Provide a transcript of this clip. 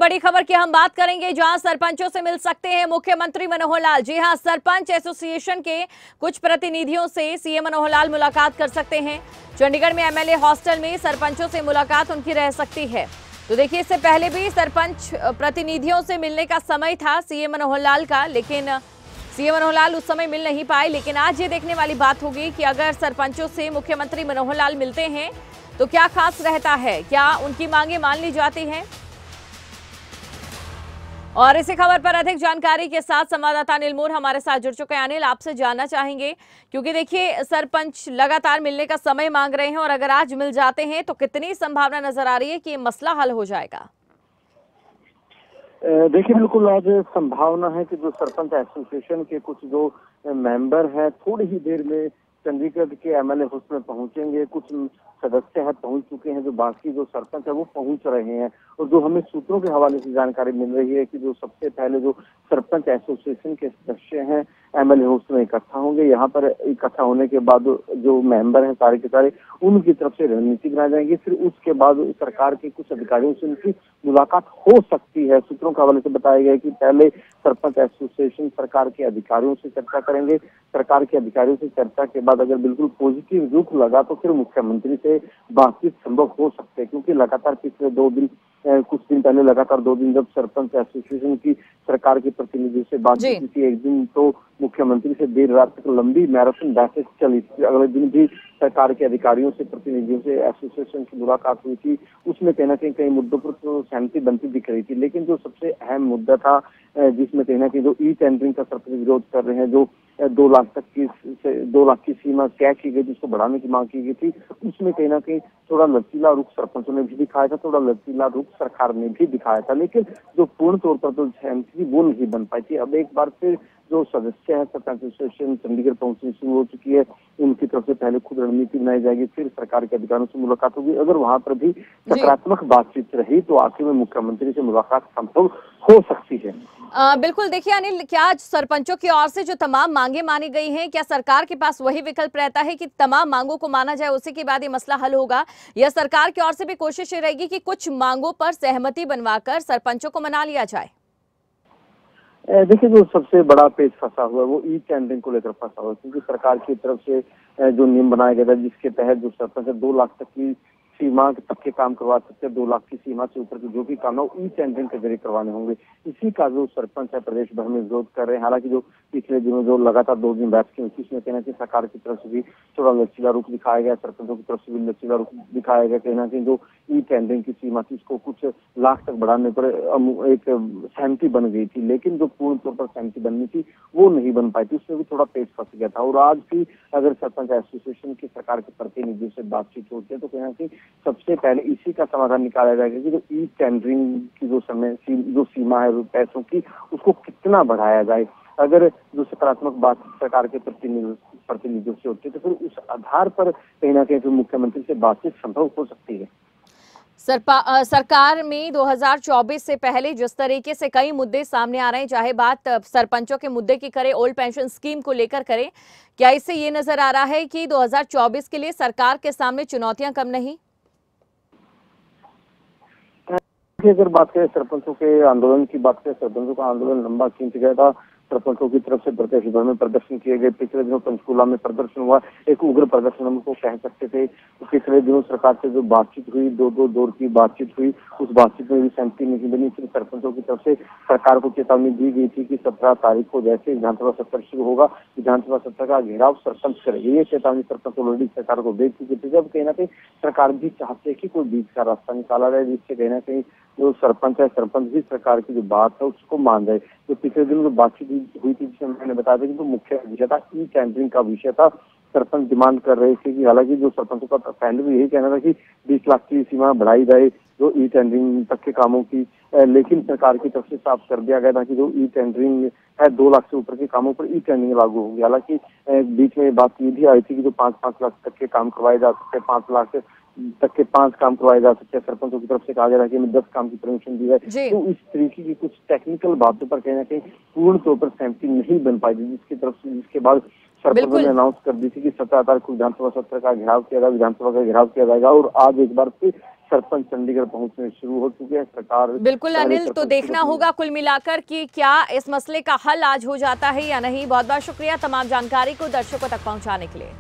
बड़ी खबर की हम बात करेंगे, जहां सरपंचों से मिल सकते हैं मुख्यमंत्री मनोहर लाल। जी हां, सरपंच एसोसिएशन के कुछ प्रतिनिधियों से सीएम मनोहर लाल मुलाकात कर सकते हैं। चंडीगढ़ में एमएलए हॉस्टल में सरपंचों से मुलाकात उनकी रह सकती है। तो देखिए, इससे पहले भी सरपंच प्रतिनिधियों से मिलने का समय था सीएम मनोहर लाल का, लेकिन सीएम मनोहर लाल उस समय मिल नहीं पाए। लेकिन आज ये देखने वाली बात होगी कि अगर सरपंचों से मुख्यमंत्री मनोहर लाल मिलते हैं तो क्या खास रहता है, क्या उनकी मांगे मान ली जाती हैं। और इसी खबर पर अधिक जानकारी के साथ संवाददाता अनिल मोर हमारे साथ जुड़ चुके हैं। अनिल, आपसे जानना चाहेंगे, क्योंकि देखिए सरपंच लगातार मिलने का समय मांग रहे हैं और अगर आज मिल जाते हैं तो कितनी संभावना नजर आ रही है कि ये मसला हल हो जाएगा। देखिए, बिल्कुल आज संभावना है कि जो सरपंच एसोसिएशन के कुछ जो मेंबर हैं थोड़ी ही देर में चंडीगढ़ के एमएलए हाउस में पहुंचेंगे। कुछ सदस्य हैं पहुंच चुके हैं, जो बाकी जो सरपंच है वो पहुंच रहे हैं। और जो हमें सूत्रों के हवाले से जानकारी मिल रही है कि जो सबसे पहले जो सरपंच एसोसिएशन के सदस्य हैं एमएलए हाउस में इकट्ठा होंगे। यहाँ पर इकट्ठा होने के बाद जो मेंबर हैं सारे के सारे उनकी तरफ से रणनीति बनाई जाएगी। फिर उसके बाद सरकार के कुछ अधिकारियों से उनकी मुलाकात हो सकती है। सूत्रों के हवाले से बताया गया कि पहले सरपंच एसोसिएशन सरकार के अधिकारियों से चर्चा करेंगे। सरकार के अधिकारियों से चर्चा के बाद अगर बिल्कुल पॉजिटिव रुख लगा तो फिर मुख्यमंत्री से बातचीत संभव हो सकते हैं, क्योंकि लगातार पिछले 2 दिन कुछ दिन पहले लगातार 2 दिन जब सरपंच एसोसिएशन की सरकार के प्रतिनिधियों से बातचीत की, एक दिन तो मुख्यमंत्री से देर रात तक लंबी मैराथन बैठक चली थी। अगले दिन भी सरकार के अधिकारियों से प्रतिनिधियों से एसोसिएशन की मुलाकात हुई थी। उसमें कहीं ना कहीं कई मुद्दों पर तो सहमति बनती दिख रही थी, लेकिन जो सबसे अहम मुद्दा था जिसमें कहीं ना कहीं जो ई टेंडरिंग का सरपंच विरोध कर रहे हैं, जो 2 लाख की सीमा तय की गई जिसको बढ़ाने की मांग की गई थी, उसमें कहीं ना कहीं थोड़ा लचीला रुख सरपंचों ने भी दिखाया था, थोड़ा लचीला रुख सरकार ने भी दिखाया था। लेकिन जो पूर्ण तौर पर जो सहमति थी वो नहीं बन पाई थी। अब एक बार फिर जो सदस्य है सरपंच एसोसिएशन चंडीगढ़ पहुंचनी शुरू हो चुकी है। उनकी तरफ से पहले खुद रणनीति बनाई जाएगी, फिर सरकार के अधिकारियों से मुलाकात होगी। अगर वहां पर भी सकारात्मक बातचीत रही तो आखिर में मुख्यमंत्री से मुलाकात संभव हो सकती है। बिल्कुल। देखिए अनिल, क्या सरपंचों की ओर से जो तमाम मांगे मानी गई हैं, क्या सरकार के पास वही विकल्प रहता है कि तमाम मांगों को माना जाए, उसी के बाद ये मसला हल होगा, या सरकार की ओर से भी कोशिश ये रहेगी कि कुछ मांगों पर सहमति बनवाकर सरपंचों को मना लिया जाए? देखिए, जो सबसे बड़ा पेच फंसा हुआ है वो ई टेंडरिंग को लेकर फंसा हुआ है, क्योंकि सरकार की तरफ से जो नियम बनाया गया था जिसके तहत जो सरपंच 2 लाख तक की सीमा तक के काम करवा सकते हैं, 2 लाख की सीमा से ऊपर के जो भी काम है वो ई टेंडरिंग के जरिए करवाने होंगे। इसी का जो सरपंच है प्रदेश भर में विरोध कर रहे हैं। हालांकि जो पिछले दिनों जो लगातार 2 दिन बैठ के उसमें कहना कि सरकार की तरफ से भी थोड़ा लचीला रुख दिखाया गया, सरपंचों की तरफ से भी लचीला रुख दिखाया गया। कहना कि जो ई टेंडरिंग की सीमा थी उसको कुछ लाख तक बढ़ाने पर एक सहमति बन गई थी, लेकिन जो पूर्ण तौर पर सहमति बननी थी वो नहीं बन पाई थी। उसमें भी थोड़ा पेच फंस गया था। और आज भी अगर सरपंच एसोसिएशन की सरकार के प्रतिनिधियों से बातचीत होती है तो कहना कि सबसे पहले इसी का समाधान निकाला जाएगा कि जो ई टेंडरिंग की जो सीमा है पैसों की, उसको कितना बढ़ाया जाए। अगर जो सकारात्मक बात सरकार के प्रतिनिधियों से होती है तो फिर उस आधार पर कहीं ना कहीं फिर मुख्यमंत्री से बातचीत संभव हो सकती है। सरकार में 2024 से पहले जिस तरीके से कई मुद्दे सामने आ रहे हैं, चाहे बात सरपंचों के मुद्दे की करें, ओल्ड पेंशन स्कीम को लेकर करें, क्या इससे ये नजर आ रहा है कि 2024 के लिए सरकार के सामने चुनौतियां कम नहीं? अगर बात करें सरपंचों के आंदोलन की बात करें, सरपंचों का आंदोलन लंबा खींच गया था। सरपंचों की तरफ से प्रदेश भर में प्रदर्शन किए गए। पिछले दिनों पंचकूला में प्रदर्शन हुआ, एक उग्र प्रदर्शन हम को कह सकते थे। पिछले दिनों सरकार से जो बातचीत हुई, 2 दौर की बातचीत हुई, उस बातचीत में भी सहमति नहीं बनी। फिर सरपंचों की तरफ से सरकार को चेतावनी दी गई थी कि 17 तारीख को जैसे विधानसभा सत्र शुरू होगा, विधानसभा सत्र का घेराव सरपंच करेगी। ये चेतावनी सरपंच ऑलरेडी सरकार को दे चुकी थी। जब कहीं ना कहीं सरकार भी चाहते है कि कोई बीच का रास्ता निकाला जाए, जिससे कहीं ना कहीं जो सरपंच है, सरपंच भी सरकार की जो बात है उसको मान जाए। तो पिछले दिन जो बातचीत हुई थी जिसमें मैंने बताया था कि जो मुख्य विषय था ई टेंडरिंग का विषय था। सरपंच डिमांड कर रहे थे कि हालांकि जो सरपंचों का पहले भी यही कहना था कि 20 लाख की सीमा बढ़ाई जाए जो ई टेंडरिंग तक के कामों की, लेकिन सरकार की तरफ से साफ कर दिया गया था कि जो ई टेंडरिंग है 2 लाख से ऊपर के कामों पर ई टेंडरिंग लागू होगी। हालांकि बीच में बात ये भी आई थी कि जो 5-5 लाख तक के काम करवाए जा सकते हैं, 5 लाख तक के 5 काम करवाए जा सकते हैं। सरपंचों की तरफ से कहा जा रहा है कि हमें 10 काम की परमिशन दी जाए। तो इस तरीके की कुछ टेक्निकल बातों पर कहीं ना कहीं पूर्ण तौर पर सहमति नहीं बन पाई थी, जिसके बाद सरपंचों ने अनाउंस कर दी थी कि 17 तारीख को विधानसभा सत्र का घेराव किया जाएगा, विधानसभा का घेराव किया जाएगा। और आज एक बार फिर सरपंच चंडीगढ़ पहुंचने शुरू हो चुके हैं। सरकार बिल्कुल अनिल, तो देखना होगा कुल मिलाकर कि क्या इस मसले का हल आज हो जाता है या नहीं। बहुत बहुत शुक्रिया तमाम जानकारी को दर्शकों तक पहुंचाने के लिए।